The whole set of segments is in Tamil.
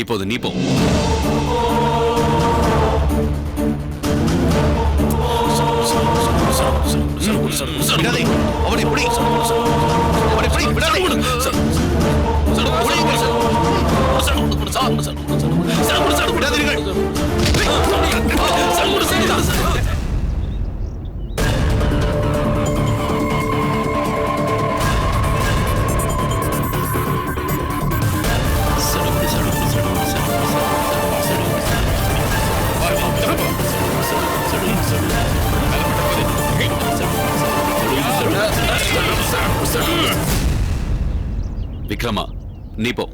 இப்போது நீ போ. அவனை பிடி, அவனை பிடி, விடாதே. விக்ரமா, நீ போ.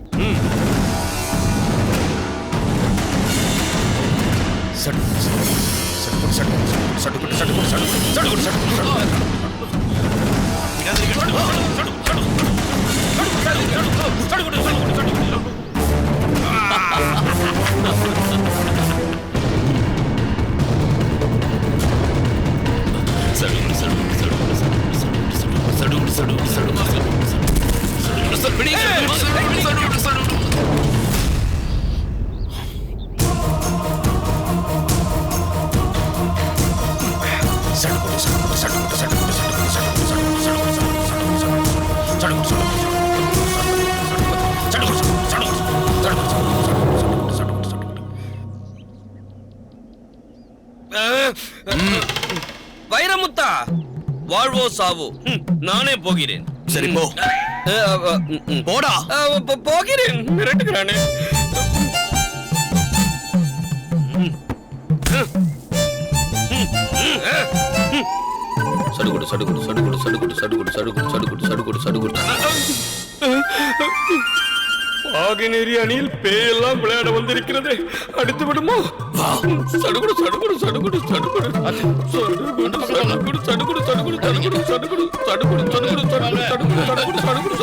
வைரமுத்தா, வாழ்வோ சாவோ, நானே போகிறேன். சரி போ. போடா. போகிறேன். மிரட்டுகிறானே. சடுகுடு சடுகுடு சடுகுடு சடுகுடு சடுகுடு சடுகுடு சடுகுடு சடுகுடு சடுகுடு. ஆகினேரி அணியில் பேயெல்லாம் விளையாட வந்திருக்கிறது. அடித்து விடுமோ? சடுகுடு சடுகுடு சடுகுடு சடுகுடு சடுகுடு சடுகுடு சடுகுடு சடுகுடு சடுகுடு சடுகுடு சடுகுடு சடுகுடு சடுகுடு சடுகுடு சடுகுடு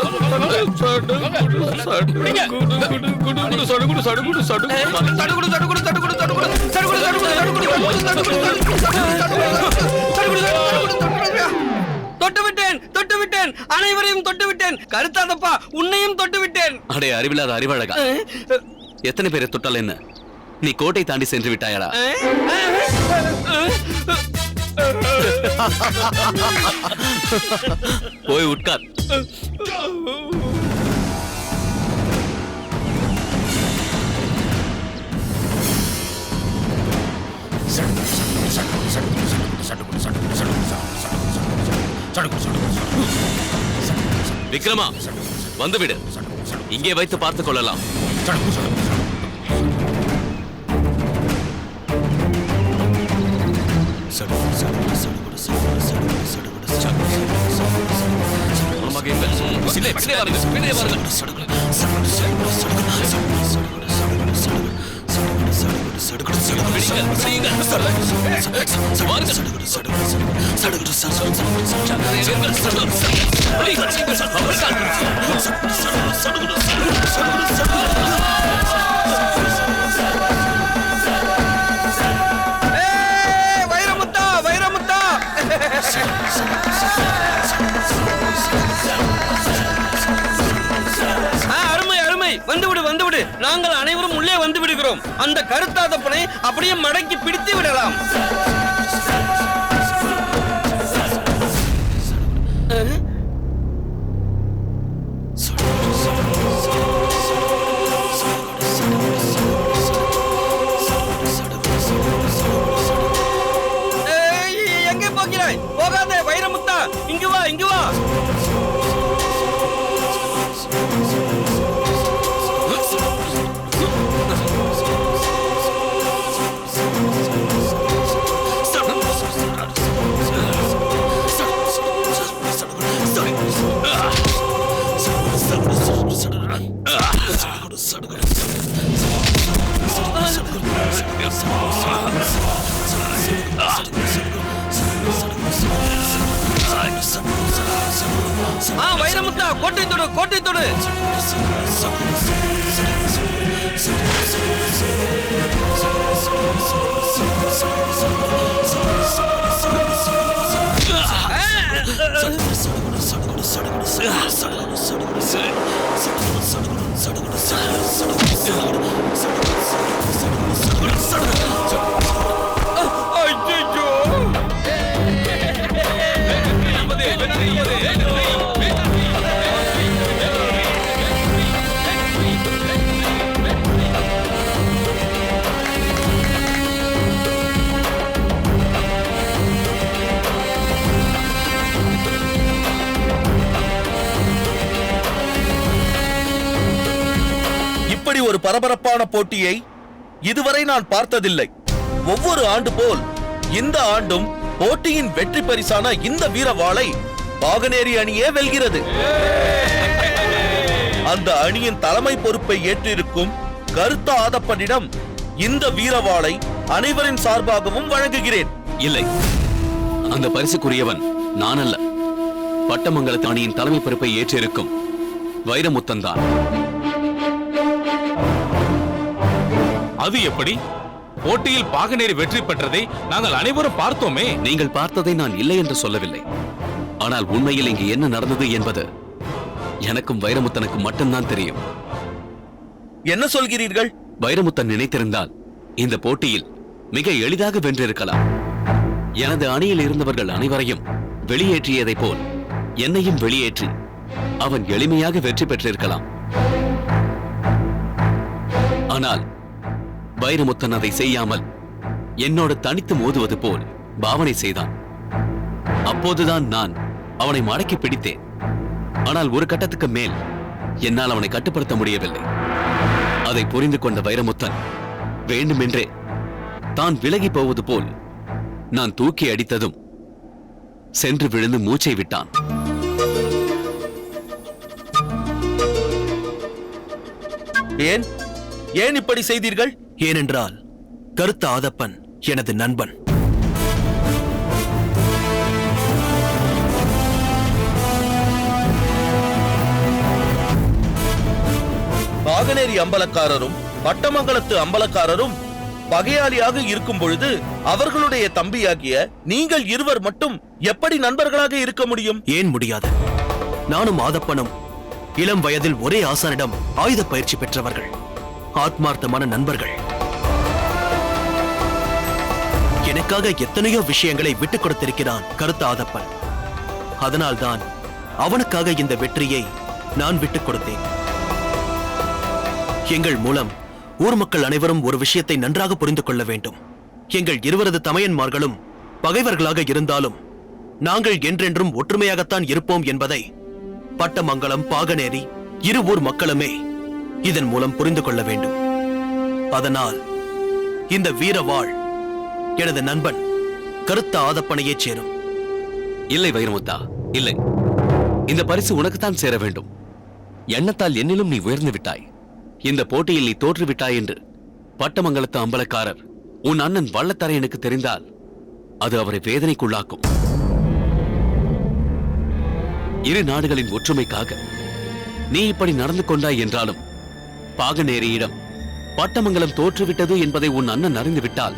தொட்டுவிட்டேன், தொட்டுவிட்டேன், அனைவரையும் தொட்டுவிட்டேன். கருத்தாதப்பா, உன்னையும் தொட்டுவிட்டேன். அடே அறிவில்லாத அறிவழகா, எத்தனை பேரை தொட்டால் என்ன? நீ கோட்டை தாண்டி சென்று விட்டாயடா. போய் உட்கார். விக்ரமா, வந்துவிடு. இங்கே வைத்து பார்த்துக் கொள்ளலாம். வைரமுத்தா, வைரமுத்தா. அருமை, அருமை. வந்துவிடு, வந்துவிடு. நாங்கள் அனைவரும் உள்ளே வந்து விடுகிறோம். அந்த கருத்தாதப்பனை அப்படியே மடக்கி பிடித்து விடலாம். எங்கே போகிறாய்? போகாதே வைரமுத்தா, இங்கு வா, இங்கு வா. வைரமுத்தா, கோட்டை தொடு, கோட்டை தொடு. ஐயோ! இப்படி ஒரு பரபரப்பான போட்டியை இதுவரை நான் பார்த்ததில்லை. ஒவ்வொரு ஆண்டு போல் இந்த ஆண்டும் போட்டியின் வெற்றி பரிசான இந்த வீரவாளை பாகனேரி அணியே வெல்கிறது. அந்த அணியின் தலைமை பொறுப்பை ஏற்றிருக்கும் கருத்த ஆதப்பனிடம் இந்த வீரவாளை அனைவரின் சார்பாகவும் வழங்குகிறேன். இல்லை, அந்த பரிசுக்குரியவன் நான் அல்ல. பட்டமங்கலத்து அணியின் தலைமை பொறுப்பை ஏற்றிருக்கும் வைரமுத்தன் தான். அது எப்படி? போட்டியில் பாகனேரி வெற்றி பெற்றதை நாங்கள் அனைவரும் பார்த்தோமே. நீங்கள் பார்த்ததை நான் இல்லை என்று சொல்லவில்லை. ஆனால் உண்மையில் இங்கு என்ன நடந்தது என்பது எனக்கும் வைரமுத்தனுக்கும் மட்டும்தான் தெரியும். என்ன சொல்கிறீர்கள்? வைரமுத்தன் நினைத்திருந்தால் இந்த போட்டியில் மிக எளிதாக வென்றிருக்கலாம். எனது அணியில் இருந்தவர்கள் அனைவரையும் வெளியேற்றியதைப் போல் என்னையும் வெளியேற்றி அவன் எளிமையாக வெற்றி பெற்றிருக்கலாம். ஆனால் வைரமுத்தன் அதை செய்யாமல் என்னோடு தனித்து மோதுவது போல் பாவனை செய்தான். அப்போதுதான் நான் அவனை மடக்கி பிடித்தேன். ஆனால் ஒரு கட்டத்துக்கு மேல் என்னால் அவனை கட்டுப்படுத்த முடியவில்லை. அதை புரிந்து கொண்ட வைரமுத்தன் வேண்டுமென்றே தான் விலகி போவது போல் நான் தூக்கி அடித்ததும் சென்று விழுந்து மூச்சை விட்டான். ஏன் ஏன் இப்படி செய்தீர்கள்? ஏனென்றால் கருத்த ஆதப்பன் எனது நண்பன். பாகனேரி அம்பலக்காரரும் பட்டமங்கலத்து அம்பலக்காரரும் பகையாளியாக இருக்கும் பொழுது அவர்களுடைய தம்பியாகிய நீங்கள் இருவர் மட்டும் எப்படி நண்பர்களாக இருக்க முடியும்? ஏன் முடியாது? நானும் ஆதப்பனும் இளம் வயதில் ஒரே ஆசானிடம் ஆயுத பயிற்சி பெற்றவர்கள், ஆத்மார்த்தமான நண்பர்கள். எனக்காக எத்தனையோ விஷயங்களை விட்டுக் கொடுத்திருக்கிறான் கருத்த ஆதப்பன். அதனால்தான் அவனுக்காக இந்த வெற்றியை நான் விட்டுக் கொடுத்தேன். எங்கள் மூலம் ஊர் மக்கள் அனைவரும் ஒரு விஷயத்தை நன்றாக புரிந்து கொள்ள வேண்டும். எங்கள் இருவரது தமையன்மார்களும் பகைவர்களாக இருந்தாலும் நாங்கள் என்றென்றும் ஒற்றுமையாகத்தான் இருப்போம் என்பதை பட்டமங்கலம், பாகனேரி இரு ஊர் மக்களுமே இதன் மூலம் புரிந்து கொள்ள வேண்டும். அதனால் இந்த வீரவாள் எனது நண்பன் கருத்த ஆதப்பனையே சேரும். இல்லை வைரமுத்தா, இல்லை. இந்த பரிசு உனக்குத்தான் சேர வேண்டும். எண்ணத்தால் என்னிலும் நீ உயர்ந்து விட்டாய். இந்த போட்டியில் நீ தோற்று விட்டாய் என்று பட்டமங்கலத்து அம்பலக்காரர் உன் அண்ணன் வள்ளத்தரையனுக்கு தெரிந்தால் அது அவரை வேதனைக்குள்ளாக்கும். இரு நாடுகளின் ஒற்றுமைக்காக நீ இப்படி நடந்து கொண்டாய் என்றாலும் பாகனேரியிடம் பட்டமங்கலம் தோற்றுவிட்டது என்பதை உன் அண்ணன் அறிந்துவிட்டால்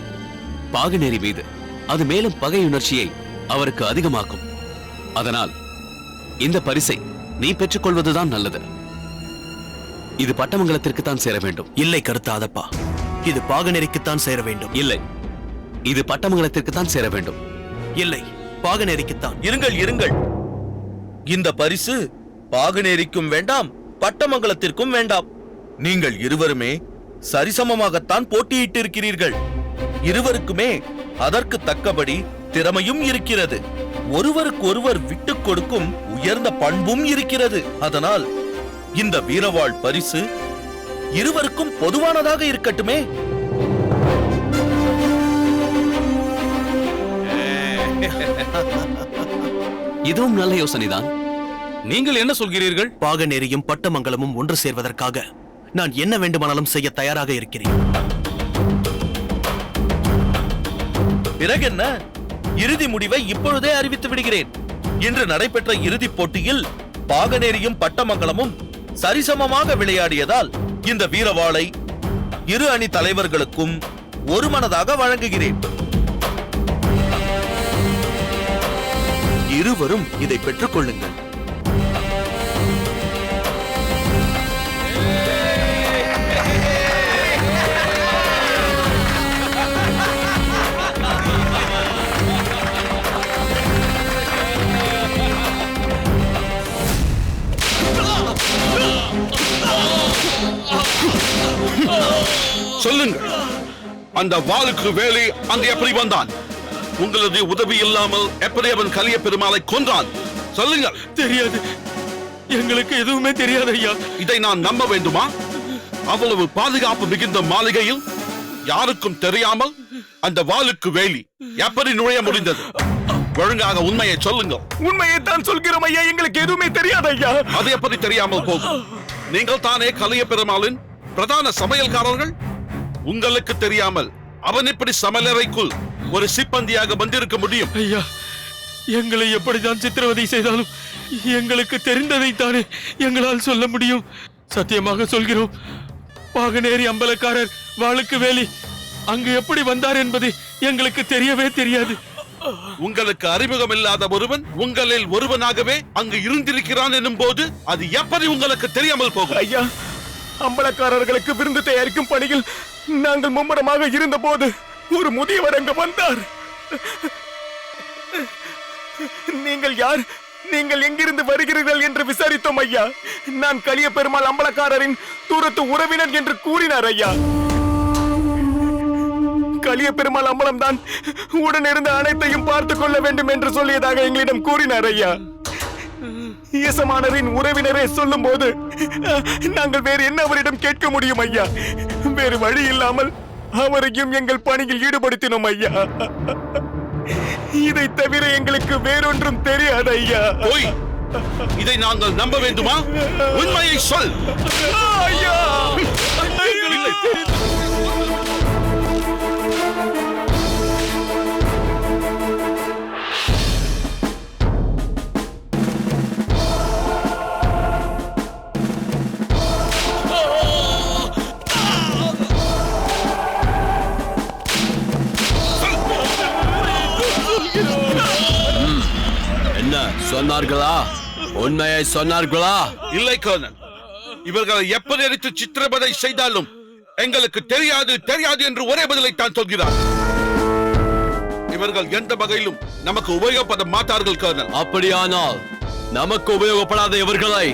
பாகனேரி மீது அது மேலும் பகையுணர்ச்சியை அவருக்கு அதிகமாக்கும். அதனால் இந்த பரிசை நீ பெற்றுக்கொள்வதுதான் நல்லது. இது பட்டமங்கலத்திற்குத்தான் சேர வேண்டும். இல்லை கருத்த ஆதப்பா, இது பாகனேரிக்குத்தான் சேர வேண்டும். இல்லை, இது பட்டமங்கலத்திற்குத்தான் சேர வேண்டும். இல்லை, பாகனேரிக்குத்தான். இருங்கள் இருங்கள், இந்த பரிசு பாகனேரிக்கும் வேண்டாம், பட்டமங்கலத்திற்கும் வேண்டாம். நீங்கள் இருவருமே சரிசமமாகத்தான் போட்டியிட்டு இருக்கிறீர்கள். இருவருக்குமே அதற்கு தக்கபடி திறமையும் இருக்கிறது. ஒருவருக்கு ஒருவர் விட்டுக் கொடுக்கும் உயர்ந்த பண்பும் இருக்கிறது. அதனால் இந்த வீரவாள் பரிசு இருவருக்கும் பொதுவானதாக இருக்கட்டுமே. இதுவும் நல்ல யோசனைதான். நீங்கள் என்ன சொல்கிறீர்கள்? பாகனேரியும் பட்டமங்கலமும் ஒன்று சேர்வதற்காக நான் என்ன வேண்டுமானாலும் செய்ய தயாராக இருக்கிறேன். பிறகு என்ன? இறுதி முடிவை இப்பொழுதே அறிவித்து விடுகிறேன். இன்று நடைபெற்ற இறுதிப் போட்டியில் பாகனேரியும் பட்டமங்கலமும் சரிசமமாக விளையாடியதால் இந்த வீரவாளை இரு அணி தலைவர்களுக்கும் ஒருமனதாக வழங்குகிறேன். இருவரும் இதை பெற்றுக் கொள்ளுங்கள். சொல்லுங்கள், அந்த வாளுக்கு வேலி அங்கு எப்படி வந்தான்? உங்களது உதவி இல்லாமல் எப்படி அவன் கலிய பெருமாளை கொன்றான்? சொல்லுங்கள். தெரியாது, எங்களுக்கு எதுவுமே தெரியாது ஐயா. இதை நான் நம்ப வேண்டுமா? அவ்வளவு பாதுகாப்பு மிகுந்த மாளிகையில் யாருக்கும் தெரியாமல் அந்த வாளுக்கு வேலி எப்படி நுழைய முடிந்தது? ஒழுங்காக உண்மையை சொல்லுங்கள். உண்மையை தான் சொல்கிறோம் ஐயா, எங்களுக்கு எதுவுமே தெரியாது ஐயா. அது எப்படி தெரியாமல் போகும்? நீங்கள் தானே கலிய பெருமாளின் பிரதான சமையல்காரர்கள். உங்களுக்கு தெரியாமல் அவன் எப்படி சமையலறைக்குள் ஒரு சிப்பந்தியாக வந்திருக்க முடியும்? ஐயா, எங்களை எப்படிதான் சித்திரவதை செய்தாலும் எங்களுக்கு தெரிந்ததைத்தானே எங்களால் சொல்ல முடியும். சத்தியமாக சொல்கிறோம், பாகனேரி அம்பலக்காரர் வாளுக்கு வேலி அங்கு எப்படி வந்தார் என்பது எங்களுக்கு தெரியவே தெரியாது. உங்களுக்கு அறிமுகம் இல்லாத ஒருவன் உங்களில் ஒருவனாகவே அங்கு இருந்திருக்கிறான் என்னும் போது அது எப்படி உங்களுக்கு தெரியாமல் போகும்? ஐயா, அம்பலக்காரர்களுக்கு விருந்து தயாரிக்கும் பணியில் நாங்கள் மும்முரமாக இருந்த போது ஒரு முதியவர் அங்கு வந்தார். நீங்கள் யார், நீங்கள் எங்கிருந்து வருகிறீர்கள் என்று விசாரித்தோம் ஐயா. நான் கலிய பெருமாள் அம்பலக்காரரின் தூரத்து உறவினர் என்று கூறினார் ஐயா. கலிய பெருமாள் அம்பலம் தான் உடனிருந்த அனைத்தையும் பார்த்துக் கொள்ள வேண்டும் என்று சொல்லியதாக எங்களிடம் கூறினார் ஐயா. இயேசமானரின் உறவினரே சொல்லும் போது நாங்கள் வேறு என்ன அவரிடம் கேட்க முடியும் ஐயா? வேறு வழி இல்லாமல் அவரையும் எங்கள் பணியில் ஈடுபடுத்தினோம் ஐயா. இதை தவிர எங்களுக்கு வேறொன்றும் தெரியாது ஐயா. போய் இதை நாங்கள் நம்ப வேண்டுமா? உண்மையை சொல். ஐயா, என்ன சொன்னார்களா? உண்மையை சொன்னார்களா? இல்லை கர்னல், இவர்களை எப்படி அடித்து சித்திரவதை செய்தாலும் எங்களுக்கு தெரியாது தெரியாது என்று ஒரே பதிலைத்தான் சொல்கிறார். இவர்கள் எந்த வகையிலும் நமக்கு உபயோகப்பட மாட்டார்கள் கர்னல். அப்படியானால் நமக்கு உபயோகப்படாத இவர்களை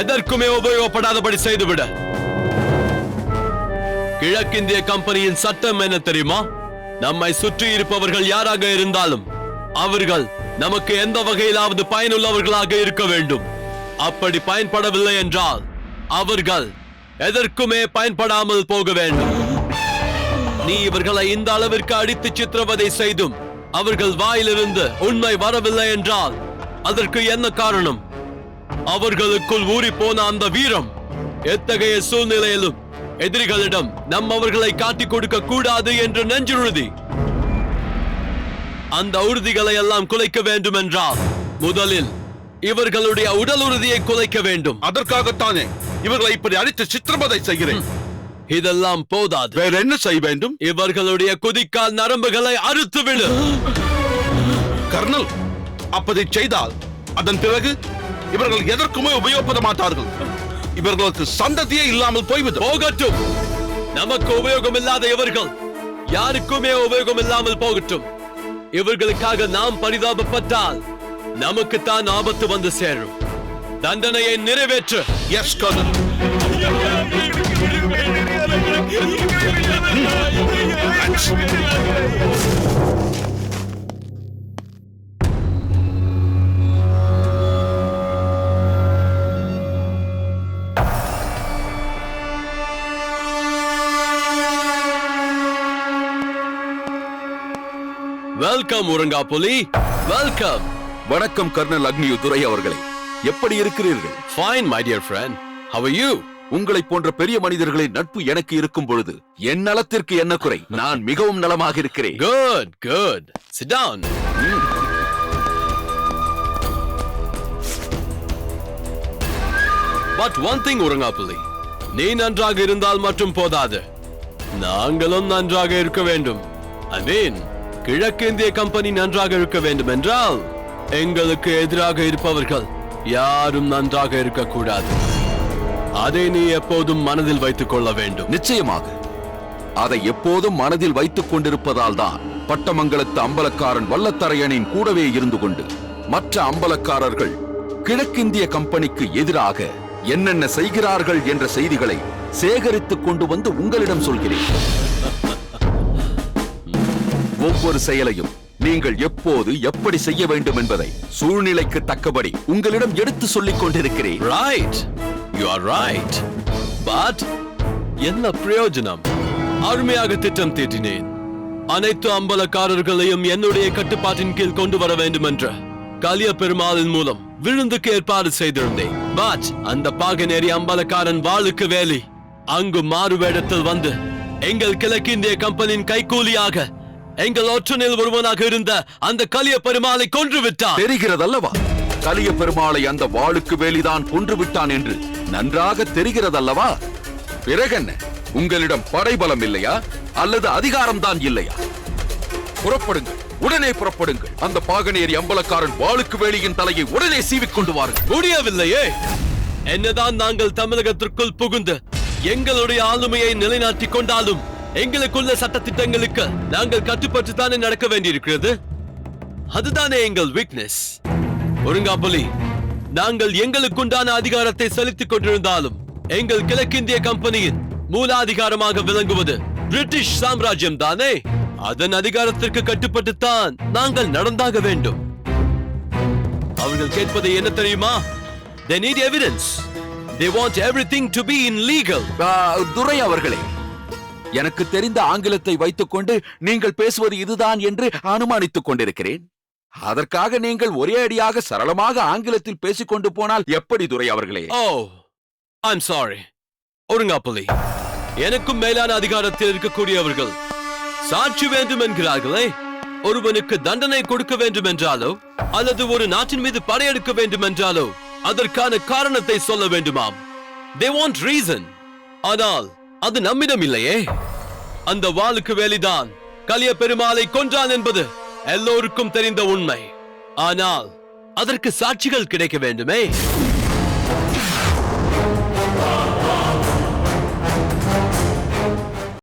எதற்குமே உபயோகப்படாதபடி செய்துவிட. கிழக்கிந்திய கம்பெனியின் சட்டம் என்ன தெரியுமா? நம்மை சுற்றி இருப்பவர்கள் யாராக இருந்தாலும் அவர்கள் நமக்கு எந்த வகையிலாவது பயனுள்ளவர்களாக இருக்க வேண்டும். அப்படி பயன்படவில்லை என்றால் அவர்கள் எதற்குமே பயன்படாமல் போக வேண்டும். நீ இவர்களை இந்த அளவிற்கு அடித்து சித்திரவதை செய்தும் அவர்கள் வாயிலிருந்து உண்மை வரவில்லை என்றால் அதற்கு என்ன காரணம்? அவர்களுக்குள் ஊறி போன அந்த வீரம் எத்தகைய சூழ்நிலையிலும் எதிரிகளிடம் அவர்களை காட்டிக் கொடுக்க கூடாது என்று நெஞ்சுறுதி. அந்த உறுதிகளை எல்லாம் குலைக்க வேண்டும் என்றால் முதலில் இவர்களுடைய உடல் உறுதியை குலைக்க வேண்டும். அதற்காகத்தானே இவர்களை இப்படி அடித்து சித்திரவதை செய்கிறேன். இதெல்லாம் போதாது. வேற என்ன செய்ய வேண்டும்? இவர்களுடைய குதிக்கால் நரம்புகளை அறுத்து விடு. கர்னல், அப்படி செய்தால் அதன் பிறகு இவர்கள் எதற்குமே உபயோகப்பட மாட்டார்கள். இவர்களுக்கு சந்ததியே இல்லாமல் போய்விடும். போகட்டும். நமக்கு உபயோகம் இல்லாத இவர்கள் யாருக்குமே உபயோகம் இல்லாமல் போகட்டும். இவர்களுக்காக நாம் பரிதாபப்பட்டால் நமக்கு தான் ஆபத்து வந்து சேரும். தண்டனையை நிறைவேற்று. S kernel. வெல்கம் உரங்கா புலி, வெல்கம். வணக்கம் கர்னல் அக்னியுதுரை அவர்களே, எப்படி இருக்கிறீர்கள்? Fine, my dear friend. How are you? உங்களை போன்ற பெரிய மனிதர்களின் நட்பு எனக்கு இருக்கும் பொழுது என் நலத்திற்கு என்ன குறை? நான் மிகவும் நலமாக இருக்கிறேன். Good, good. Sit down. But one thing Urangapuli, நீ நன்றாக இருந்தால் மட்டும் போதாது, நாங்களும் நன்றாக இருக்க வேண்டும். ஐ மீன், கிழக்கிந்திய கம்பெனி நன்றாக இருக்க வேண்டும் என்றால் எங்களுக்கு எதிராக இருப்பவர்கள் யாரும் நன்றாக இருக்கக்கூடாது. அதை நீ எப்போதும் மனதில் வைத்துக் கொள்ள வேண்டும். நிச்சயமாக அதை எப்போதும் மனதில் வைத்துக் கொண்டிருப்பதால் தான் பட்டமங்கலத்து அம்பலக்காரன் வல்லத்தரையனின் கூடவே இருந்து கொண்டு மற்ற அம்பலக்காரர்கள் கிழக்கிந்திய கம்பெனிக்கு எதிராக என்னென்ன செய்கிறார்கள் என்ற செய்திகளை சேகரித்துக் கொண்டு வந்து உங்களிடம் சொல்கிறேன். ஒவ்வொரு செயலையும் நீங்கள் எப்போது எப்படி செய்ய வேண்டும் என்பதை சூழ்நிலைக்கு தக்கபடி உங்களிடம் எடுத்து சொல்லிக் கொண்டிருக்கிறேன். Right, you are right. But என்ன பிரயோஜனம்? அருமையாக திட்டம் தீட்டினேன். அனைத்து அம்பலக்காரர்களையும் என்னுடைய கட்டுப்பாட்டின் கீழ் கொண்டு வர வேண்டும் என்ற கலிய பெருமாளின் மூலம் விருந்துக்கு ஏற்பாடு செய்திருந்தேன். பட் அந்த பாகனேரி அம்பலக்காரன் வாளுக்கு வேலி அங்கு மாறு வேடத்தில் வந்து எங்கள் கிழக்கிந்திய கம்பெனியின் கைகூலியாக எங்கள் ஒற்றனில் ஒருவனாக இருந்த அந்த கலிய பெருமாளை கொன்று விட்டான். தெரிகிறதல்லவா? கலிய பெருமாளை அந்த வாளுக்கு வேலிதான் கொன்று விட்டான் என்று நன்றாக தெரிகிறதல்லவா? பிறகென்ன, உங்களிடம் படைபலம் இல்லையா அல்லது அதிகாரம் தான் இல்லையா? புறப்படுங்கள், உடனே புறப்படுங்கள். அந்த பாகனேரி அம்பலக்காரன் வாளுக்கு வேலியின் தலையை உடனே சீவிக் கொண்டு வாருங்கள். முடியவில்லையே. என்னதான் நாங்கள் தமிழகத்திற்குள் புகுந்து எங்களுடைய ஆளுமையை நிலைநாட்டிக் கொண்டாலும் எங்களுக்குள்ள சட்டத்திட்டங்களுக்கு நாங்கள் கட்டுப்பட்டு தானே நடக்க வேண்டியிருக்கிறது. அதுதானே எங்கள் வீக்னஸ். ஒருங்காப்புலி, நாங்கள் எங்களுக்குண்டான அதிகாரத்தை செலுத்திக் கொண்டிருந்தாலும் எங்கள் கிழக்கிந்திய கம்பெனியின் மூலாதிகாரமாக விளங்குவது பிரிட்டிஷ் சாம்ராஜ்யம் தானே. அதன் அதிகாரத்திற்கு கட்டுப்பட்டுத்தான் நாங்கள் நடந்தாக வேண்டும். அவர்கள் கேட்பது என்ன தெரியுமா? They need evidence. They want everything to be in legal. துரை அவர்களே, எனக்கு தெரிந்த ஆங்கிலத்தை வைத்துக் கொண்டு நீங்கள் பேசுவது இதுதான் என்று அனுமானித்துக் கொண்டிருக்கிறேன். அதற்காக நீங்கள் ஒரே அடியாக சரளமாக ஆங்கிலத்தில் பேசிக் கொண்டு போனால் எப்படி துரை அவர்களே? Oh, I'm sorry. ஒருங்காப்புலி, எனக்கும் மேலான அதிகாரத்தில் இருக்கக்கூடியவர்கள் சாட்சி வேண்டும் என்கிறார்களே. ஒருவனுக்கு தண்டனை கொடுக்க வேண்டும் என்றாலோ அல்லது ஒரு நாட்டின் மீது படையெடுக்க வேண்டும் என்றாலோ அதற்கான காரணத்தை சொல்ல வேண்டுமாம். They want reason. ஆனால் அது நம்மிடம் இல்லையே. அந்த வாளுக்கு வேலிதான் கலிய பெருமாளை கொன்றான் என்பது எல்லோருக்கும் தெரிந்த உண்மை. ஆனால் அதற்கு சாட்சிகள் கிடைக்க வேண்டுமே.